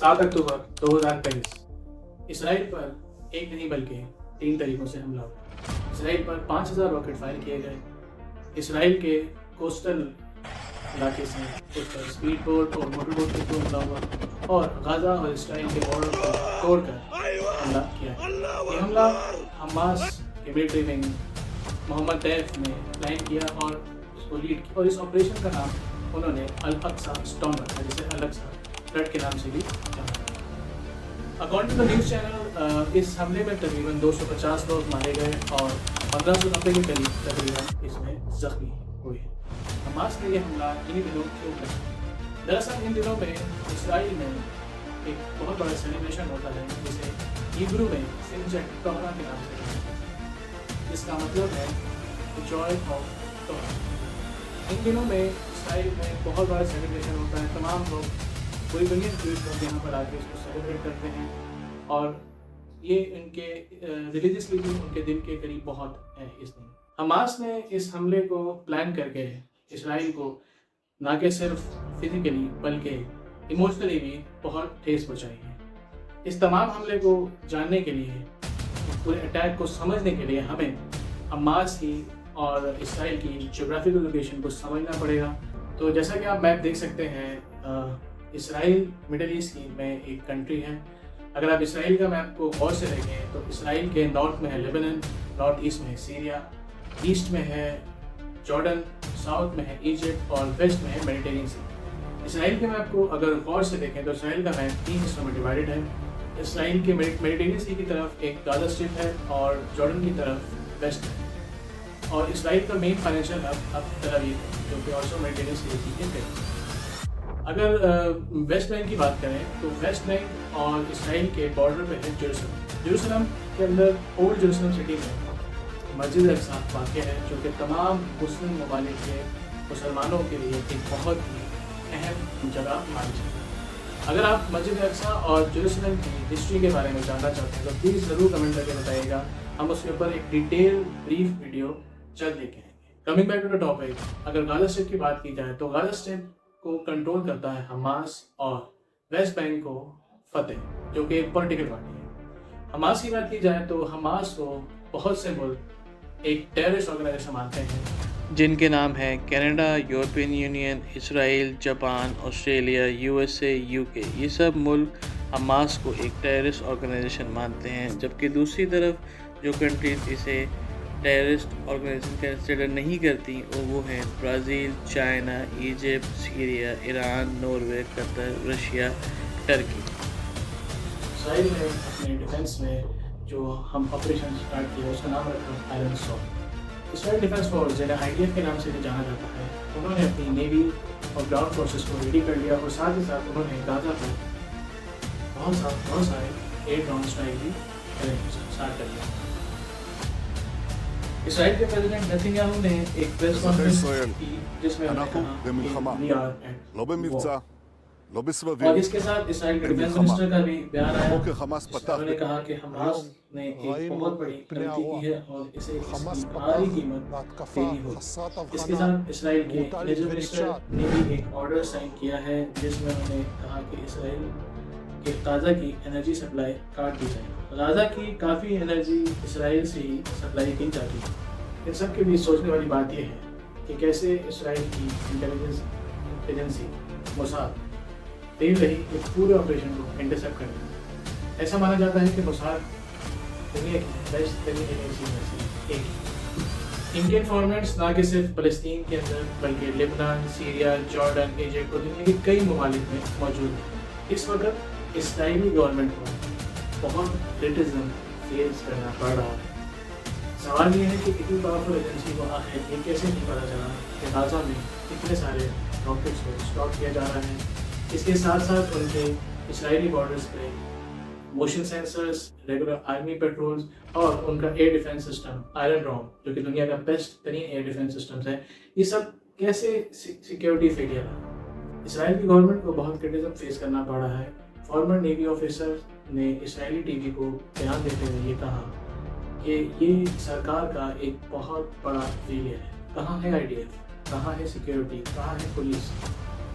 7 अक्टूबर 2023 Israel पर एक नहीं बल्कि 3 तरीकों से हमला हुआ। इसराइल पर 5000 रॉकेट फायर किए गए। इसराइल के कोस्टल इलाके से उस पर स्पीड बोट और मोटर बोट के थ्रू हमला हुआ और गाजा और इसराइल के बॉर्डर को तोड़कर हमला किया। ये हमला हमास के मिलिट्री विंग मोहम्मद दैफ ने प्लान किया और उसको लीड किया और इस ऑपरेशन का नाम उन्होंने अल अक्सा स्टॉर्म रखा, जिसे अल अक्सा फ्लड के नाम से भी जाना जाता है। अकॉर्डिंग टू न्यूज़ चैनल इस हमले में तकरीबन 250 लोग मारे गए और 1590 के करीब तकरीबन इसमें जख्मी हुए। हमास ने यह हमला इन्हीं दिनों क्यों किया? दरअसल इन दिनों में इसराइल में एक बहुत बड़ा सेलिब्रेशन होता है जिसे हिब्रू में सिमचट तोहरा के नाम से जाना जाता है, जिसका मतलब है जॉय ऑफ तोहरा। इन दिनों में इसराइल में बहुत बड़ा सेलिब्रेशन होता है। तमाम लोग, पूरी दुनिया के लोग यहाँ पर आके इसको सेलिब्रेट करते हैं और ये उनके रिलीजियसली भी उनके दिल के करीब बहुत है इस दिन। हमास ने इस हमले को प्लान करके इसराइल को ना कि सिर्फ फिजिकली बल्कि इमोशनली भी बहुत ठेस पहुँचाई है। इस तमाम हमले को जानने के लिए, पूरे अटैक को समझने के लिए हमें हमास की और इसराइल की ज्योग्राफिकल लोकेशन को समझना पड़ेगा। तो जैसा कि आप मैप देख सकते हैं, इसराइल मिडिल ईस्ट की में एक कंट्री है। अगर आप इसराइल का मैप को गौर से देखें तो इसराइल के नॉर्थ में है लेबनान, नॉर्थ ईस्ट में है सीरिया, ईस्ट में है जॉर्डन, साउथ में है इजिप्ट और वेस्ट में है मेडिटेरियन सी। इसराइल के मैप को अगर गौर से देखें तो इसराइल का मैप 3 हिस्सों में डिवाइडेड है। इसराइल के मेडिटेरियन सी की तरफ एक गाजा स्ट्रिप है और जॉर्डन की तरफ वेस्ट है। और इसराइल का मेन फाइनेंशियल हब अब तल अवीव है, जो कि ऑल्सो मेडिटेरियन सी के करीब। अगर वेस्ट बैंक की बात करें तो वेस्ट बैंक और इसराइल के बॉर्डर पे है जेरूसलम। जेरूसलम के अंदर ओल्ड जेरूसलम सिटी में मस्जिद अक्सा वाक़ है, जो कि तमाम मुस्लिम ममालिक के मुसलमानों के लिए एक बहुत ही अहम जगह मानी जाती है। अगर आप मस्जिद अक्सा और जेरूसलम की हिस्ट्री के बारे में जानना चाहते हैं तो प्लीज़ ज़रूर कमेंट करके बताइएगा, हम उसके ऊपर एक डिटेल ब्रीफ वीडियो जल्द लेके आएंगे। Coming back to the topic, अगर गाजा स्ट्रिप की बात की जाए तो गाजा स्ट्रिप को कंट्रोल करता है हमास और वेस्ट बैंक को फतेह, जो कि एक पॉलिटिकल पार्टी है। हमास की बात की जाए तो हमास को बहुत से मुल्क एक टेररिस्ट ऑर्गेनाइजेशन मानते हैं, जिनके नाम हैं Canada, European union, Israel, Japan, Australia, USA, UK. ये सब मुल्क हमास को एक टेररिस्ट ऑर्गेनाइजेशन मानते हैं, जबकि दूसरी तरफ जो कंट्रीज इसे टेररिस्ट ऑर्गेनाइजेशन कंसिडर नहीं करती वो हैं Brazil, China, Egypt, Syria, Iran, Norway, Qatar, Russia, Turkey. Israel ने अपने डिफेंस में जो हम ऑपरेशन स्टार्ट किया उसका नाम रखा iron sword. Israel defence force, जिन्हें IDF के नाम से भी जाना जाता है, उन्होंने अपनी नेवी और ग्राउंड फोर्सेस को रेडी कर लिया और साथ ही साथ उन्होंने गाजा पर बहुत सारे एयर ड्रोन स्ट्राइक भी स्टार्ट कर लिया। इसराइल के प्रेसिडेंट नेतन्याहू ने एक प्रेस कॉन्फ्रेंस की जिसमें और इसके साथ इसराइल के डिफेंस मिनिस्टर का भी बयान आया। उन्होंने कहा कि हमास ने एक बहुत बड़ी गलती की है और इसे इसकी भारी कीमत देनी होगी। इसके साथ इसराइल के एनर्जी मिनिस्टर ने भी एक ऑर्डर साइन किया है जिसमें उन्होंने कहा कि इसराइल के गाजा की एनर्जी सप्लाई काट दी जाए। गाजा की काफ़ी एनर्जी इसराइल से ही सप्लाई की जाती है। इन सब के बीच सोचने वाली बात यह है कि कैसे इसराइल की इंटेलिजेंस एजेंसी मोसाद फेल रही इस पूरे ऑपरेशन को इंटरसेप्ट करने में। ऐसा माना जाता है कि मोसाद दुनिया की बेस्ट तरीन एजेंसी में से एक है। इनके इन्फॉर्मेंट्स ना कि सिर्फ फ़लस्तीन के अंदर बल्कि लेबनान, सीरिया, जॉर्डन, इजिप्ट और दुनिया के कई ममालिक में मौजूद है। इस वक्त इसराइली गवर्नमेंट को बहुत क्रिटिसिज्म फेस करना पड़ रहा है। सवाल ये है कि इतनी पावरफुल एजेंसी को आखिर ये कैसे नहीं पता चला कि गाजा में इतने सारे रॉकेट्स को स्टॉक किया जा रहा है। इसके साथ साथ उनके इसराइली बॉर्डर्स पे motion sensors, regular army patrols और उनका एयर डिफेंस सिस्टम आयरन डोम, जो कि दुनिया का बेस्ट तरीन एयर डिफेंस सिस्टम्स है, ये सब कैसे सिक्योरिटी फेलियर है। इसराइल की गवर्नमेंट को बहुत क्रिटिसिज्म फेस करना पड़ रहा है। फॉर्मर नेवी ऑफिसर ने इसराइली टीवी को बयान देते हुए ये कहा कि ये सरकार का एक बहुत बड़ा फेलियर है। कहाँ है IDF, कहाँ है सिक्योरिटी, कहाँ है पुलिस,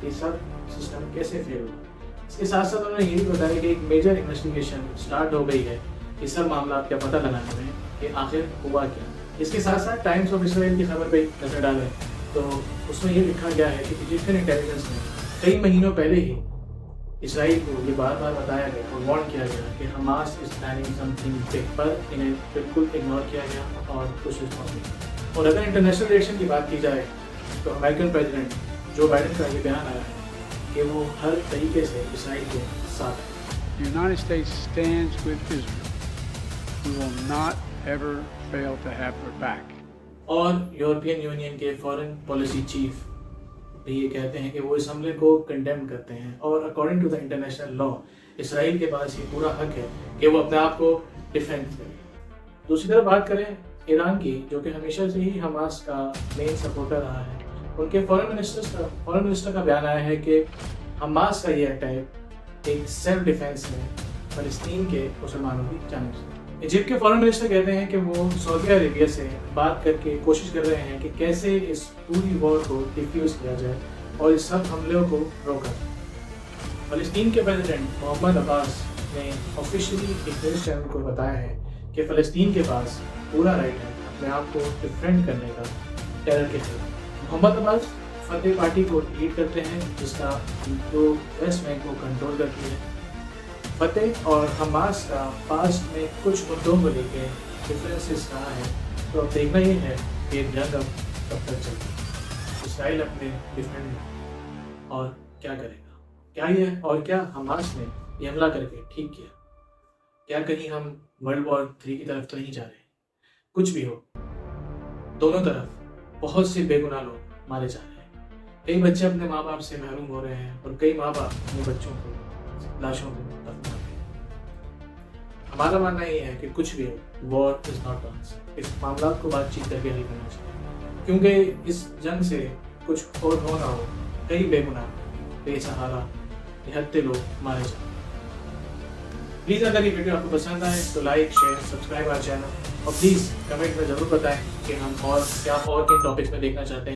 ये सब सिस्टम कैसे फेल हुआ। इसके साथ साथ उन्होंने ये भी बताया कि एक मेजर इन्वेस्टिगेशन स्टार्ट हो गई है इस सब मामला का पता लगाने में कि आखिर हुआ क्या। इसके साथ साथ टाइम्स ऑफ इसराइल की खबर पे नजर डालें तो उसमें ये लिखा गया है कि इजिप्शियन इंटेलिजेंस ने कई महीनों पहले ही इसराइल को ये बार बार बताया गया और वार्न किया गया कि Hamas is planning something big, पर इन्हें बिल्कुल इग्नोर किया गया और कुछ रिस्पॉन्स नहीं। और अगर इंटरनेशनल रिएक्शन की बात की जाए तो अमेरिकन प्रेसिडेंट जो बाइडेन का ये बयान आया है कि वो हर तरीके से इसराइल के साथ है। The United States stands with Israel. We will not ever fail to have their back. और यूरोपियन यूनियन के फॉरेन पॉलिसी चीफ भी ये कहते हैं कि वो इस हमले को कंडेम करते हैं और according to the international law Israel के पास ये पूरा हक है कि वो अपने आप को डिफेंड करे। दूसरी तरफ बात करें ईरान की, जो कि हमेशा से ही हमास का मेन सपोर्टर रहा है, उनके फॉरेन मिनिस्टर का बयान आया है कि हमास का ये अटैक एक सेल्फ डिफेंस है फलस्तीन के मुसलमानों की जानिब से। इजिप्ट के फॉरेन मिनिस्टर कहते हैं कि वो सऊदी अरेबिया से बात करके कोशिश कर रहे हैं कि कैसे इस पूरी वॉर को डिफ्यूज किया जाए और इस सब हमलों को रोका जाए। फलस्तीन के प्रेसिडेंट मोहम्मद अब्बास ने ऑफिशियली एक न्यूज़ चैनल को बताया है कि फ़लस्तीन के पास पूरा राइट है अपने आप को डिफेंड करने का टेरर के खिलाफ। मोहम्मद अब्बास फतेह पार्टी को लीड करते हैं जिसका जो वेस्ट बैंक को कंट्रोल करती है। फतेह और हमास का पास्ट में कुछ मुद्दों को लेकर डिफरेंसेस रहा है, तो अब देखना ये है कि जंग अब कब तक चलती। इसराइल अपने डिफेंड में और क्या करेगा, क्या ये और क्या हमास ने ये हमला करके ठीक किया, क्या कहीं हम वर्ल्ड वॉर 3 की तरफ तो नहीं जा रहे। कुछ भी हो, दोनों तरफ बहुत से बेगुनाह लोग मारे जा रहे हैं। कई बच्चे अपने माँ बाप से महरूम हो रहे हैं और कई माँ बाप अपने बच्चों को लाशों को दफना रहे हैं। हमारा मानना ये है कि कुछ भी हो, वॉर इज नॉट आंसर। इस मामला को बातचीत करके हल करना चाहिए, क्योंकि इस जंग से कुछ और हो ना हो, कई बेगुनाह बेसहारा निहत्थे लोग मारे जाए। प्लीज़ अगर ये वीडियो आपको पसंद आए तो like share subscribe our channel और प्लीज़ कमेंट में ज़रूर बताएं कि हम और क्या और किन टॉपिक्स में देखना चाहते हैं।